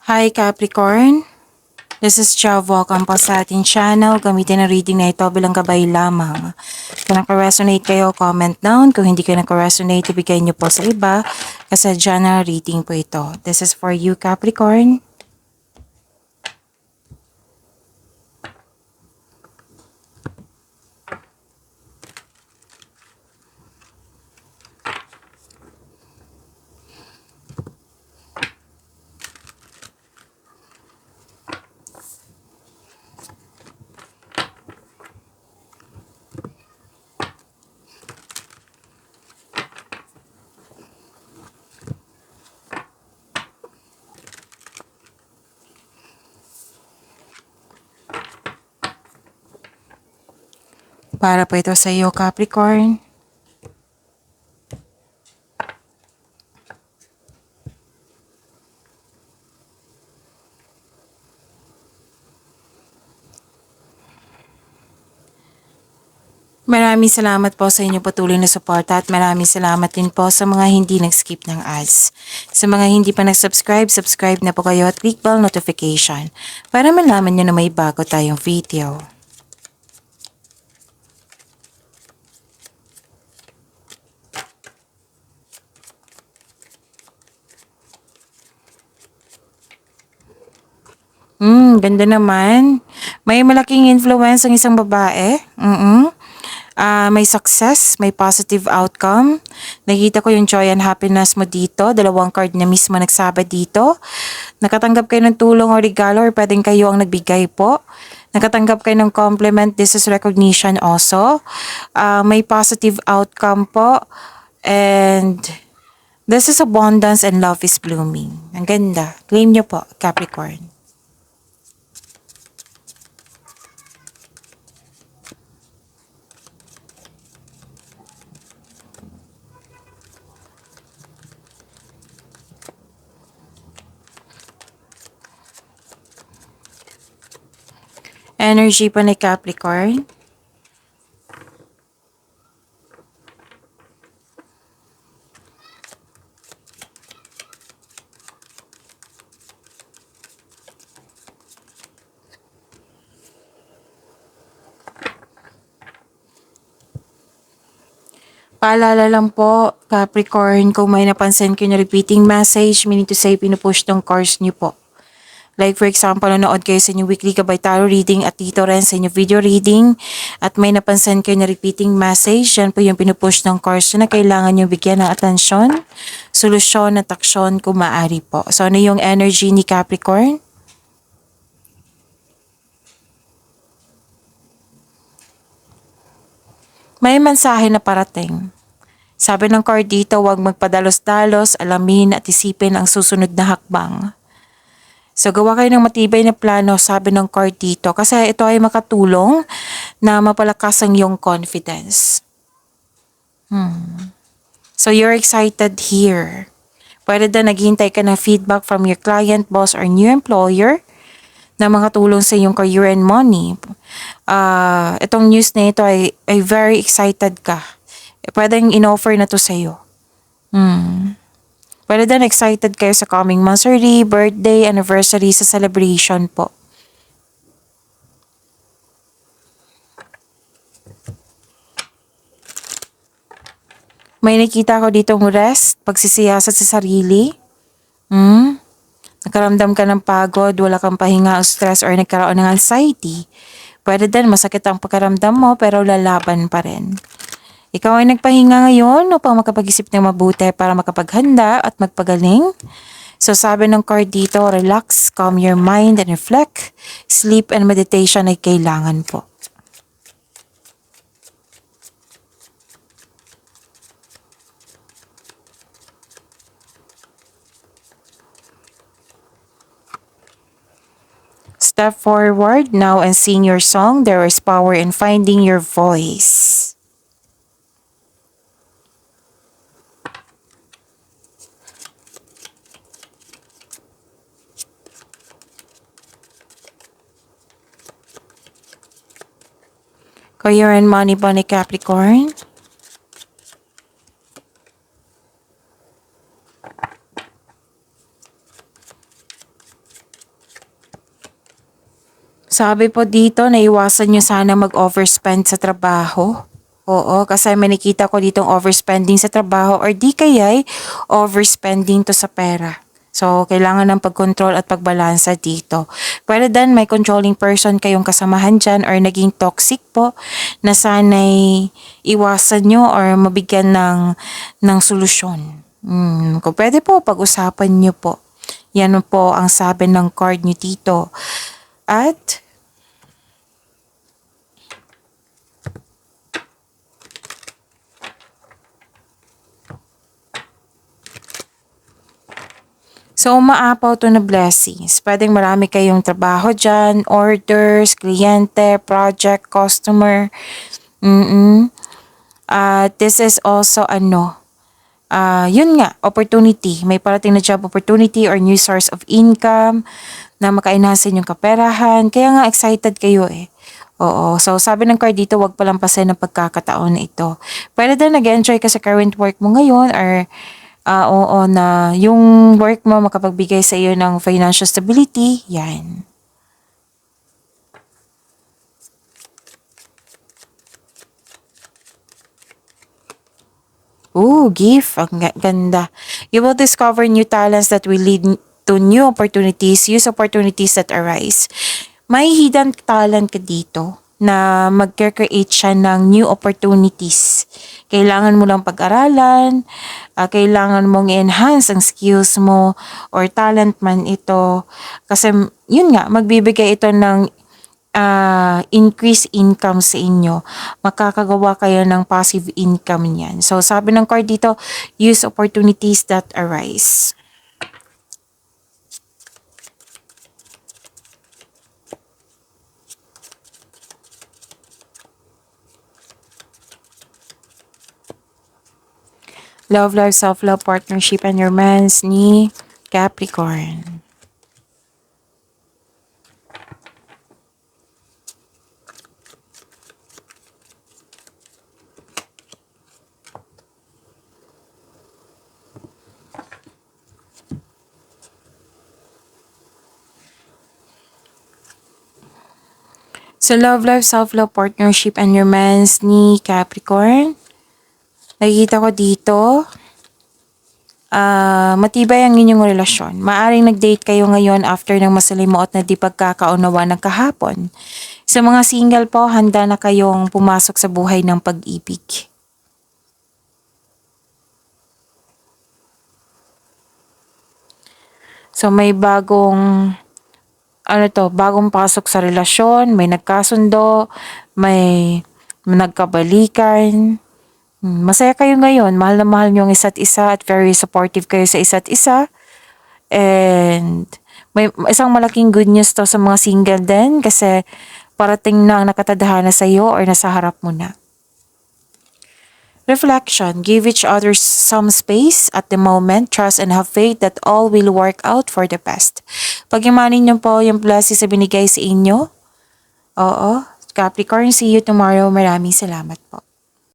Hi Capricorn, this is Chav. Welcome po sa ating channel. Gamitin ang reading na ito bilang gabay lamang. Kung naka-resonate kayo, comment down. Kung hindi kayo naka-resonate, ibigay niyo po sa iba. Kasi general reading po ito. This is for you Capricorn. Para po ito sa iyo Capricorn. Maraming salamat po sa inyong patuloy na suporta at maraming salamat din po sa mga hindi nag-skip ng ads. Sa mga hindi pa nag-subscribe, subscribe na po kayo at click bell notification para malaman nyo na may bago tayong video. Ganda naman. May malaking influence ang isang babae. May success, may positive outcome. Nakita ko yung joy and happiness mo dito. Dalawang card na mismo nagsabi dito. Nakatanggap kayo ng tulong o regalo or pwedeng kayo ang nagbigay po. Nakatanggap kayo ng compliment. This is recognition also. May positive outcome po. And this is abundance and love is blooming. Ang ganda. Claim nyo po, Capricorn. Energy po ni Capricorn. Paalala lang po, Capricorn, kung may napansin kayo na repeating message, meaning to say, pinupush ng cards niyo po. Like for example, nanood kayo sa inyong weekly gabay tarot reading at dito rin sa inyong video reading at may napansin kayo na repeating message, yan po yung pinupush ng cards na kailangan nyo bigyan ng atensyon, solusyon at aksyon kung maaari po. So ano yung energy ni Capricorn? May mensahe na parating. Sabi ng card dito, huwag magpadalos-dalos, alamin at isipin ang susunod na hakbang. So gawa kayo ng matibay na plano, sabi ng card dito, kasi ito ay makatulong na mapalakas ang iyong confidence. So you're excited here. Pwede na naghihintay ka ng feedback from your client, boss, or new employer na makatulong sa iyong career and money. Itong news na ito ay very excited ka. Pwedeng in-offer na to sa iyo. Pwede din excited kayo sa coming monthsary, birthday, anniversary, sa celebration po. May nakita ko ditong rest, pagsisiyasat sa sarili. Nakaramdam ka ng pagod, wala kang pahinga o stress or nagkaroon ng anxiety. Pwede din masakit ang pagkaramdam mo pero lalaban pa rin. Ikaw ay nagpahinga ngayon upang makapag-isip ng mabuti para makapaghanda at magpagaling. So sabi ng card dito, relax, calm your mind and reflect. Sleep and meditation ay kailangan po. Step forward now and sing your song. There is power in finding your voice. Career and money po ni Capricorn. Sabi po dito, naiwasan nyo sana mag-overspend sa trabaho. Oo, kasi may nakita ko ditong overspending sa trabaho or di kaya'y overspending to sa pera. So, kailangan ng pag-control at pagbalansa dito. Pwede din may controlling person kayong kasamahan dyan or naging toxic po na sana'y iwasan nyo or mabigyan ng solusyon. Kung pwede po, pag-usapan nyo po. Yan po ang sabi ng card nyo dito. At so, umaapaw to na blessings. Pwedeng marami kayong trabaho dyan, orders, kliyente, project, customer. This is also yun nga, opportunity. May parating na job opportunity or new source of income na makainasin yung kaperahan. Kaya nga excited kayo eh. Oo. So, sabi ng card dito, wag palampasin ng pagkakataon na ito. Pwede din nag-enjoy ka sa current work mo ngayon or oo na yung work mo makapagbigay sa iyo ng financial stability. Yan. Ooh, gift. Ang ganda. You will discover new talents that will lead to new opportunities. Use opportunities that arise. May hidden talent ka dito na mag-create siya ng new opportunities. Kailangan mo lang pag-aralan, kailangan mong i-enhance ang skills mo or talent man ito. Kasi yun nga, magbibigay ito ng increase income sa inyo. Makakagawa kayo ng passive income niyan. So sabi ng card dito, use opportunities that arise. Love, life, self-love, partnership, and romance ni Capricorn. Sa love, life, self-love, partnership, and romance ni Capricorn, nakikita ko dito, matibay ang inyong relasyon. Maaring nag-date kayo ngayon after ng masalimuot na di pagkakaunawa ng kahapon. Sa mga single po, handa na kayong pumasok sa buhay ng pag-ibig. So may bagong bagong pasok sa relasyon, may nagkasundo, may nagkabalikan. Masaya kayo ngayon, mahal na mahal niyo ang isa't isa at very supportive kayo sa isa't isa. And may isang malaking good news to sa mga single din kasi parating na ang nakatadhana sa iyo or nasa harap mo na. Reflection, give each other some space at the moment, trust and have faith that all will work out for the best. Pag-imanin niyo po yung blessings sa binigay sa inyo. Oo, Capricorn, see you tomorrow. Maraming salamat po.